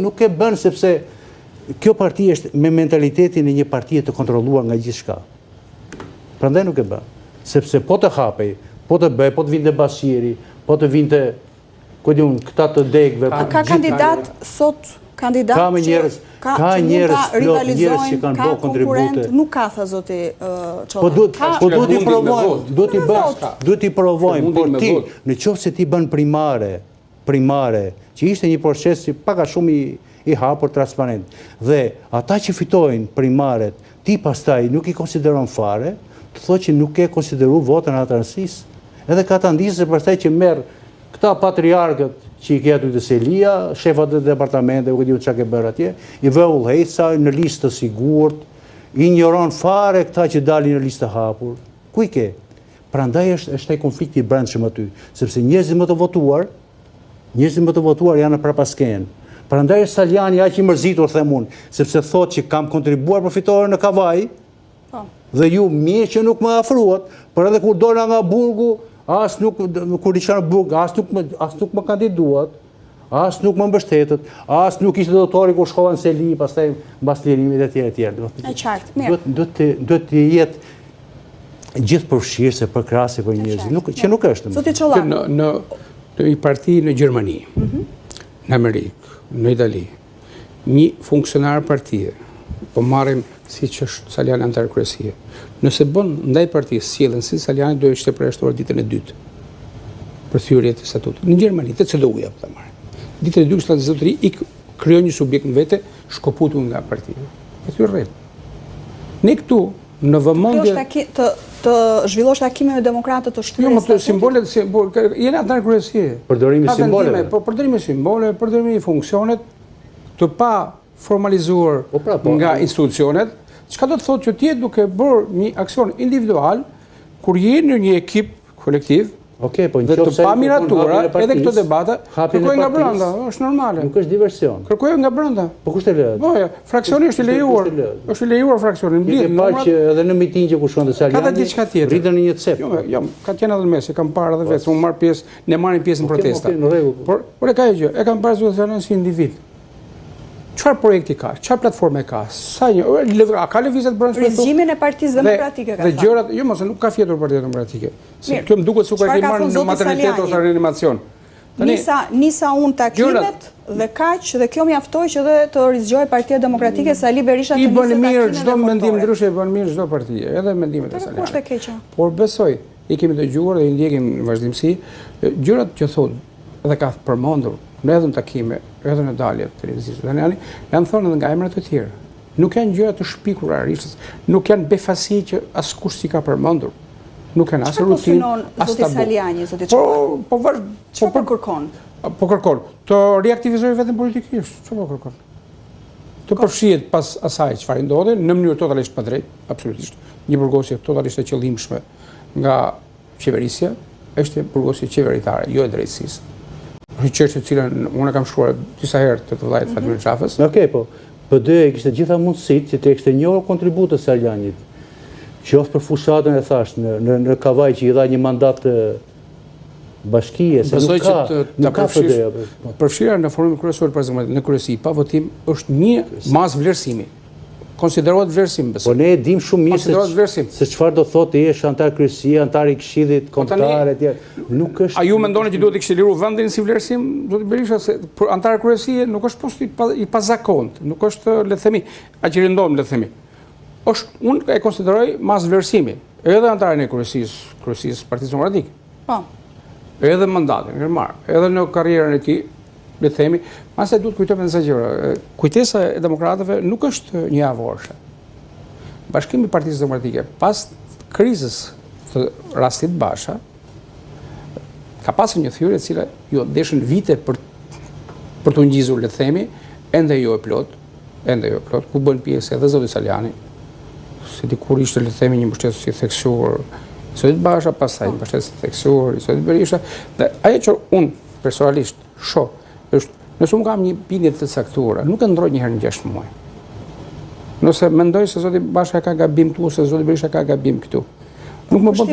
Nuk e bën sepse kjo parti është me mentalitetin e një partie të kontrolluar nga gjithçka. Prandaj nuk e bën. Sepse po të hapej, po të bëj, po të vinte Bashiri, po të vinte këta të degëve. Ka kandidat sot, kandidat ka njerëz që kanë bërë kontribute. Nuk ka, tha zoti Çolla. Po duhet i provojmë, por ti, në qoftë se ti bën primare, që ishte një proces që pak a shumë i hapur transparent. Dhe ata që fitojnë primaret, ti pastaj nuk i konsideron fare, të thotë që nuk e konsideru votën atë rëndësisë. Edhe ka të ndisë se pastaj që merë këta patriarkët që i ke aty të Selia, shefat e departamente, u këtë që ke bërë atje, i vë ullhejca në listë të sigurt, i njëron fare këta që dalin në listë të hapur. Ku i ke? Prandaj është e konflikti i brendshëm aty, sepse njerëzit më të votuar janë në prapaskenë. Prandaj është Saliani aq i mërzitur, them unë, sepse thotë që kam kontribuar për fitore në Kavaj, dhe ju mirë që nuk më afruat, por edhe kur dola nga burgu, kur isha në burg, as nuk më kandiduat, as nuk më mbështetët, as nuk ishte doktori kur shkova në Seli, pastaj mbas lirimit e tjerë. E qartë, mirë. Duhet të jetë gjithë përfshirë se për krahasje për njerëzit, që nuk është. Zoti Çolla. Në një parti në Gjermani, në Amerikë, në Itali, një funksionar partie, po marrim si që është Saliani antar kryesie. Nëse bën ndaj partisë sjellën si Saliani, do ishte përjashtuar ditën e dytë për thyrje të statutit. Në Gjermani, të CDU-ja po ta marrim. Ditën e dytë shtati zotëri i krijon një subjekt në vete, shkoputur nga partia. E thyrë rreth. Ne këtu në vëmendje të zhvillosh takime me demokratët të shtyres. Jo, më të simbolet janë antar kryesie. Përdorimi simboleve. Përdorimi simboleve, përdorimi i funksionet të pa formalizuar nga institucionet, çka do të thotë që ti duke bërë një aksion individual, kur je në një ekip kolektiv, dhe të pa miratura, edhe këto debata, kërkoj nga brenda, është normale. Nuk është diversion. Kërkoj nga brenda. Po kush e lejohet? Fraksioni është i lejuar. Është i lejuar fraksioni. Ke parë që edhe në mitingje ku shkon të Saliani, rritën në një cep. Jo, ka qenë edhe në mes, e kam parë edhe vetë, unë marr pjesë, ne marrim pjesë në protesta. Por e ka gjë, e kam parë Salianin si individ. Çfarë projekti ka? Çfarë platforme ka? A ka lëvizje të brendshme? Rizgjimin e Partisë Demokratike ka. Dhe gjërat, jo mos nuk ka fjetur Partia Demokratike. Kjo më duket sikur e marrë në maternitet ose reanimacion. Nisa unë takimet dhe kaq dhe kjo mjaftoi që dhe të rizgjoj Partia Demokratike Sali Berisha të nisë takimin. I bën mirë çdo mendim ndryshe, i bën mirë çdo parti, edhe mendimet e Salianit. Kush të keqa? Por besoj, i kemi dëgjuar dhe i ndjekim në vazhdimsi, gjërat që thonë dhe ka përmendur në edhe në takime, edhe në daljet të Rizgjit Saliani, janë thonë edhe nga emrat të tjerë. Nuk janë gjëra të shpikura arishës, nuk janë befasi që askush si ka përmendur. Nuk janë as rutinë, as tabu. Saliani, zoti Çolla? Çfarë kërkon? Po kërkon të reaktivizojë veten politikisht, çfarë kërkon? Të përfshihet pas asaj çfarë ndodhi në mënyrë totalisht pa drejtë, absolutisht. Një burgosje totalisht e qëllimshme nga qeverisja, është burgosje qeveritare, jo e drejtësisë. Është çështje e cilën unë kam shkruar disa herë të vëllait Fatmir Çafës. Okej, po. PD kishte gjitha mundësitë që të kishte njohur kontributin e Salianit. Qoftë për fushatën e thash në Kavaj që i dha një mandat bashkie, se nuk ka PD. Përfshirja në forumin kryesor të Partisë Demokratike në kryesi pa votim është një mas vlerësimi. Konsiderohet vlerësim, besoj. Po ne e dim shumë mirë se çfarë do thotë ti je antar kryesie, antar i Këshillit Kombëtar etj. Nuk është. A ju mendoni që duhet të kishte liruar vendin si vlerësim? Zoti Berisha se për antar kryesie nuk është post i pazakont, nuk është le të themi aqirindom le të themi. Unë e konsideroj mas vlerësimi, edhe antarin e kryesisë Partisë Demokratike. Po. Edhe mandatin e marr, edhe në karrierën e tij le të themi, mase duhet kujtojmë disa gjëra. Kujtesa e demokratëve nuk është një avorshë. Bashkimi i Partisë Demokratike pas krizës të Rastit Basha ka pasur një thyrje e cila ju deshën vite për të ngjizur le të themi, ende jo e plot, ku bën pjesë edhe zoti Saliani, se dikur ishte le të themi një mbështetës i theksuar i zotit Basha, pastaj një mbështetës i theksuar i zotit Berisha, dhe ajo që unë personalisht shoh nëse unë kam një bindje të caktuara, nuk e ndroj një herë në 6 muaj. Nëse mendoj se zoti Basha ka gabim këtu, se zoti Berisha ka gabim këtu, nuk më bën të